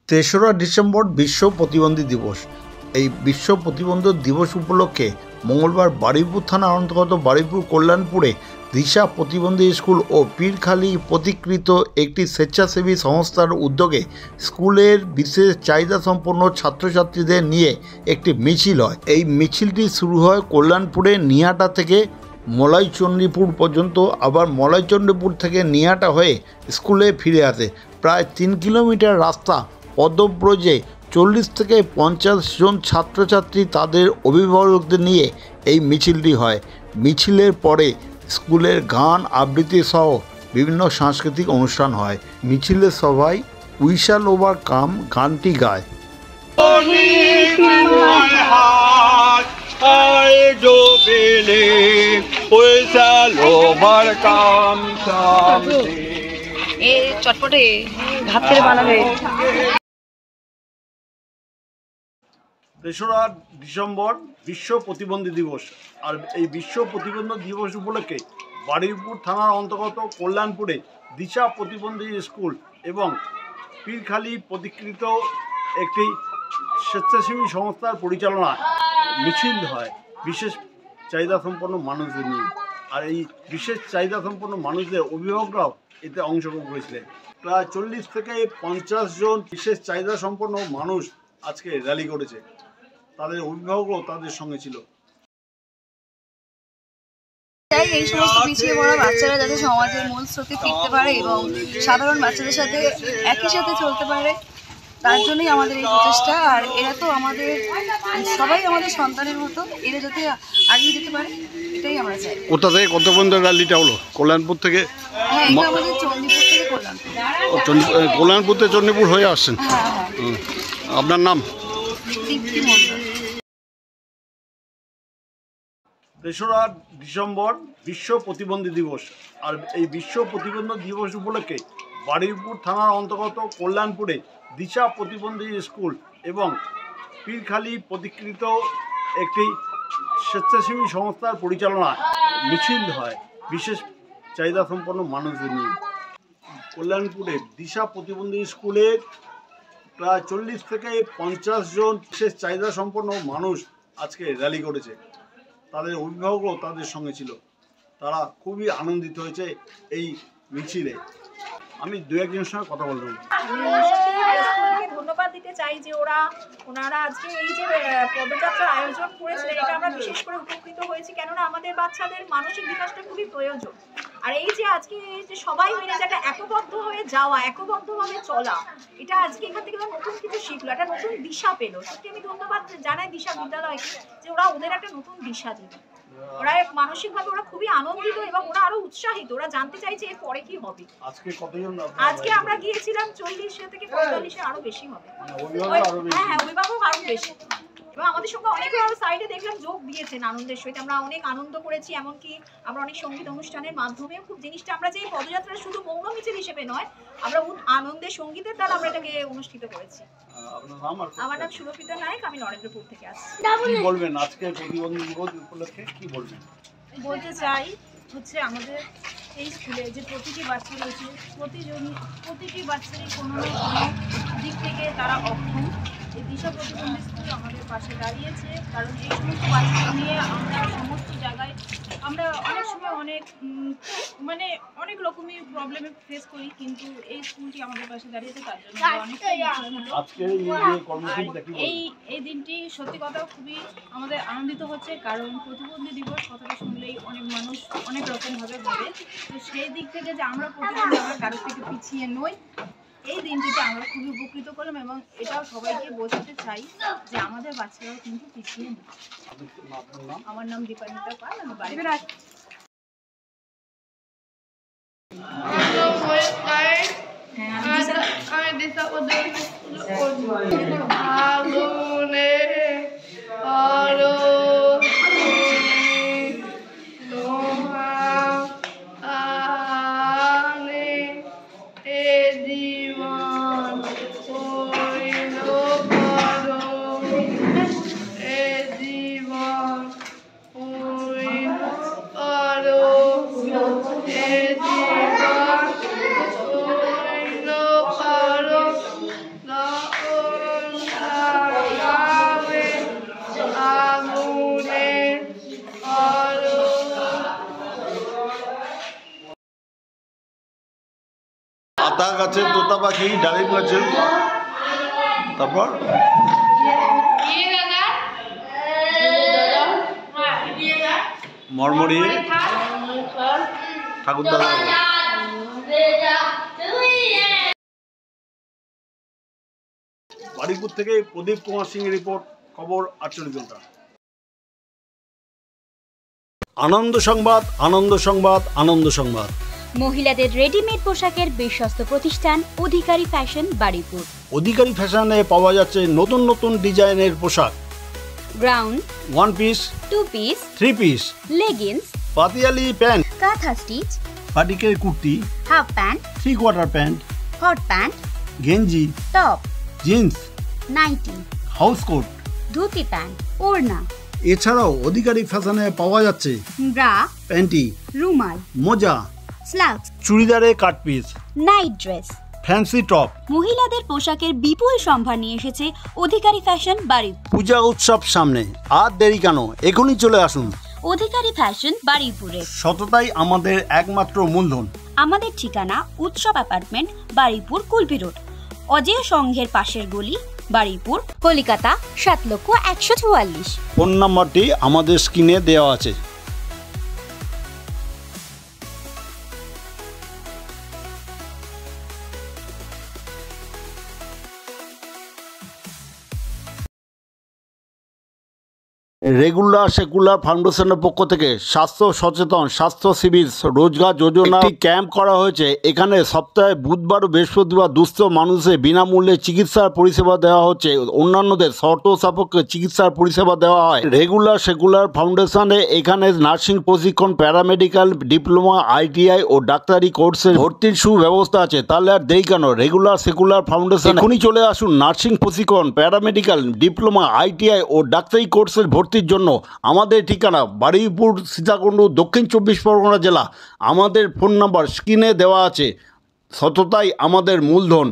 তেসরা ডিসেম্বর বিশ্ব প্রতিবন্ধী দিবস। এই বিশ্ব প্রতিবন্ধী দিবস উপলক্ষে মঙ্গলবার বারুইপুর থানার অন্তর্গত বারুইপুর কল্যাণপুরে দিশা প্রতিবন্ধী স্কুল ও পীরখালী প্রতিকৃত একটি স্বেচ্ছাসেবী সংস্থার উদ্যোগে স্কুলের বিশেষ চাহিদা সম্পন্ন ছাত্রছাত্রীদের নিয়ে একটি মিছিল হয়। এই মিছিলটি শুরু হয় কল্যাণপুরে নিহাটা থেকে মলাইচণ্ডীপুর পর্যন্ত, আবার মলাইচণ্ডীপুর থেকে নিহাটা হয়ে স্কুলে ফিরে আসে। প্রায় 3 কিলোমিটার রাস্তা পদব্রজে 40 থেকে 50 জন ছাত্রছাত্রী তাদের অভিভাবকদের নিয়ে এই মিছিলটি হয়। মিছিলের পরে স্কুলের গান আবৃত্তি সহ বিভিন্ন সাংস্কৃতিক অনুষ্ঠান হয়। মিছিলের সবাই উই শ্যাল ওভারকাম গানটি গায়। চটপটে ভাত খেলে বানাবে। 3রা ডিসেম্বর বিশ্ব প্রতিবন্ধী দিবস। আর এই বিশ্ব প্রতিবন্ধী দিবস উপলক্ষে বারুইপুর থানার অন্তর্গত কল্যাণপুরে দিশা প্রতিবন্ধী স্কুল এবং পীরখালী প্রতিকৃত একটি স্বেচ্ছাসেবী সংস্থার পরিচালনায় মিছিল হয় বিশেষ চাহিদা সম্পন্ন মানুষদের নিয়ে। আর এই বিশেষ চাহিদা সম্পন্ন মানুষদের অভিভাবকরাও এতে অংশগ্রহণ করেছিলেন। প্রায় 40 থেকে 50 জন বিশেষ চাহিদা সম্পন্ন মানুষ আজকে র্যালি করেছে। তাদের অভিভাবকও তাদের সঙ্গে ছিল। এই সমস্ত পিছিয়ে পড়া বাচ্চারা যাতে সমাজের মূল স্রোতে ফিরতে পারে এবং সাধারণ বাচ্চাদের সাথে একই সাথে চলতে পারে, তার জন্যই আমাদের এই প্রচেষ্টা। আর এরা তো আমাদের সবাই আমাদের সন্তানের মতো, এরা যাতে এগিয়ে যেতে পারে এটাই আমরা চাই। কোথা থেকে কত পর্যন্ত র্যালিটা হলো? কল্যাণপুর থেকে? হ্যাঁ, এটা আমাদের চণ্ডীপুর থেকে কল্যাণপুর। কল্যাণপুর থেকে চণ্ডীপুর হয়ে আসছেন? হ্যাঁ হ্যাঁ। আপনার নাম? দীপ্তি মণ্ডল। 3রা ডিসেম্বর বিশ্ব প্রতিবন্ধী দিবস। আর এই বিশ্ব প্রতিবন্ধী দিবস উপলক্ষে বারুইপুর থানার অন্তর্গত কল্যাণপুরে দিশা প্রতিবন্ধী স্কুল এবং পীরখালী প্রতিকৃত একটি স্বেচ্ছাসেবী সংস্থার পরিচালনায় মিছিল হয় বিশেষ চাহিদা সম্পন্ন মানুষদের নিয়ে। কল্যাণপুরে দিশা প্রতিবন্ধী স্কুলের প্রায় 40 থেকে 50 জন বিশেষ চাহিদা সম্পন্ন মানুষ আজকে র্যালি করেছে। তাদের অভিভাবকও তাদের সঙ্গে ছিল। তারা খুবই আনন্দিত হয়েছে এই মিছিলে। আমি দু একজনের সঙ্গে কথা বললাম। ধন্যবাদ দিতে চাই যে ওনারা আজকে এই যে পদযাত্রার আয়োজন করেছিলেন, এটা আমরা বিশেষ করে উপকৃত হয়েছি, কেননা আমাদের বাচ্চাদের মানসিক বিকাশটা খুবই প্রয়োজন। আর এই যে আজকে এই যে সবাই মিলে যে একটা একবদ্ধ হয়ে যাওয়া, একবদ্ধভাবে চলা, এটা আজকে এখান থেকে নতুন কিছু শিখলো, একটা নতুন দিশা পেলো। সত্যি আমি ধন্যবাদ জানাই দিশা বিদ্যালয়কে যে ওদের একটা নতুন দিশা দিল। ওরা মানসিকভাবে ওরা খুবই আনন্দিত এবং ওরা আরো উৎসাহিত। ওরা জানতে চাইছে এর পরে কি হবে। আজকে আমরা গিয়েছিলাম 40 থেকে 45 আরো বেশি হবে। হ্যাঁ, অভিভাবক আরো বেশি। এবং আমাদের সঙ্গে অনেকে আরো সাইডে দেখলাম যোগ দিয়েছেন আনন্দের সহিত। আমরা অনেক আনন্দ করেছি, এমনকি আমরা অনেক সঙ্গীত অনুষ্ঠানের মাধ্যমেও খুব জিনিসটা আমরা যে পদযাত্রা শুধু মৌন মিছিল হিসেবে নয়, আমরা আনন্দের সঙ্গীতের দ্বারা আমরা এটাকে অনুষ্ঠিত করেছি। আমার নাম সুরপিতা নায়ক, আমি নরেন্দ্রপুর থেকে আসছি। কি বলবেন আজকে প্রতিবন্ধী দিবস উপলক্ষে? কি বলবেন? বলতে চাই হচ্ছে আমাদের এই স্কুলে যে প্রতিটি বাচ্চা রয়েছে, প্রতিটি বাচ্চারই কোনো না কোনো দিক থেকে তারা অক্ষম। এই দিশা প্রতিবন্ধী স্কুল আমাদের পাশে দাঁড়িয়েছে, কারণ এই সমস্ত বাচ্চাদের নিয়ে আমরা সমস্ত জায়গায় আমরা অনেক সময় অনেক রকমই প্রবলেমে ফেস করি, কিন্তু এই স্কুলটি আমাদের পাশে দাঁড়িয়েছে, তার জন্য এই দিনটি সত্যি কথা খুবই আমাদের আনন্দিত হচ্ছে। কারণ প্রতিবন্ধী দিবস কথাটা শুনলেই অনেক মানুষ অনেক রকমভাবে ভাবে, তো সেই দিক থেকে যে আমরা প্রতিবন্ধী, আমরা কারোর থেকে পিছিয়ে নই, এই দিনটিতে আমরা খুবই উপকৃত করলাম। এবং এটাও সবাইকে বোঝাতে চাই যে আমাদের বাচ্চারাও কিন্তু পিছিয়ে নেই। আমার নাম দীপানিতা পাল, আমি বাড়ি। তোতা গাছে তোতা পাখি, ডালিম গাছে, তারপর মরমরিয়ে ঠাকুরদাদা। বারুইপুর থেকে প্রদীপ কুমার সিং রিপোর্ট, খবর 48 ঘন্টা। আনন্দ সংবাদ, আনন্দ সংবাদ, আনন্দ সংবাদ। মহিলাদের রেডিমেড পোশাকের বিশ্বস্ত প্রতিষ্ঠান অধিকারী ফ্যাশন বারুইপুর। অধিকারী ফ্যাশনে পাওয়া যাচ্ছে নতুন নতুন ডিজাইনের পোশাক, ground, 1 piece, 2 piece, 3 piece, leggings, Patiali pant, kantha stitch, পাটিকের kurti, half pant, 3/4 pant, hot pant, গেঞ্জি, top, jeans, nightie, house coat, dhoti pant, ওড়না। এছাড়াও অধিকারী ফ্যাশনে পাওয়া যাচ্ছে ব্রা, প্যান্টি, রুমাল, মোজা, স্লাক্স, চুড়িদারের cut piece, night dress, fancy top. মহিলাদের পোশাকের বিপুল সম্ভার নিয়ে এসেছে অধিকারী ফ্যাশন বারুইপুর। পূজা উৎসব সামনে, আর দেরি কেন, এখনই চলে আসুন। অধিকারী ফ্যাশন বারুইপুরে। সততাই আমাদের একমাত্র মূলধন। আমাদের ঠিকানা উৎসব অ্যাপার্টমেন্ট, বারুইপুর, কুলপি রোড, অজয় সংঘের পাশের গলি, বারুইপুর, কলিকাতা 7,144,000। ফোন নাম্বারটি আমাদের স্ক্রিনে দেওয়া আছে। রেগুলার সেকুলার ফাউন্ডেশনের পক্ষ থেকে স্বাস্থ্য সচেতন স্বাস্থ্য শিবির রোজগার যোজনা একটি ক্যাম্প করা হয়েছে। এখানে সপ্তাহে বুধবার ও বৃহস্পতিবার দুস্থ মানুষের বিনামূল্যে চিকিৎসার পরিষেবা দেওয়া হচ্ছে। অন্যান্যদের শর্ত সাপেক্ষে চিকিৎসার পরিষেবা দেওয়া হয়। রেগুলার সেকুলার ফাউন্ডেশনে এখানে নার্সিং প্রশিক্ষণ, প্যারামেডিক্যাল, ডিপ্লোমা, ITI ও ডাক্তারি কোর্সের ভর্তির সুব্যবস্থা আছে। তাহলে আর দেরি কেন, রেগুলার সেকুলার ফাউন্ডেশন এখনই চলে আসুন। নার্সিং প্রশিক্ষণ, প্যারামেডিক্যাল, ডিপ্লোমা, ITI ও ডাক্তারি কোর্সের ভর্তির জন্য। আমাদের ঠিকানা বারুইপুর, সীতাকুণ্ড, দক্ষিণ 24 পরগনা জেলা। আমাদের ফোন নাম্বার স্ক্রিনে দেওয়া আছে। সততাই আমাদের মূলধন।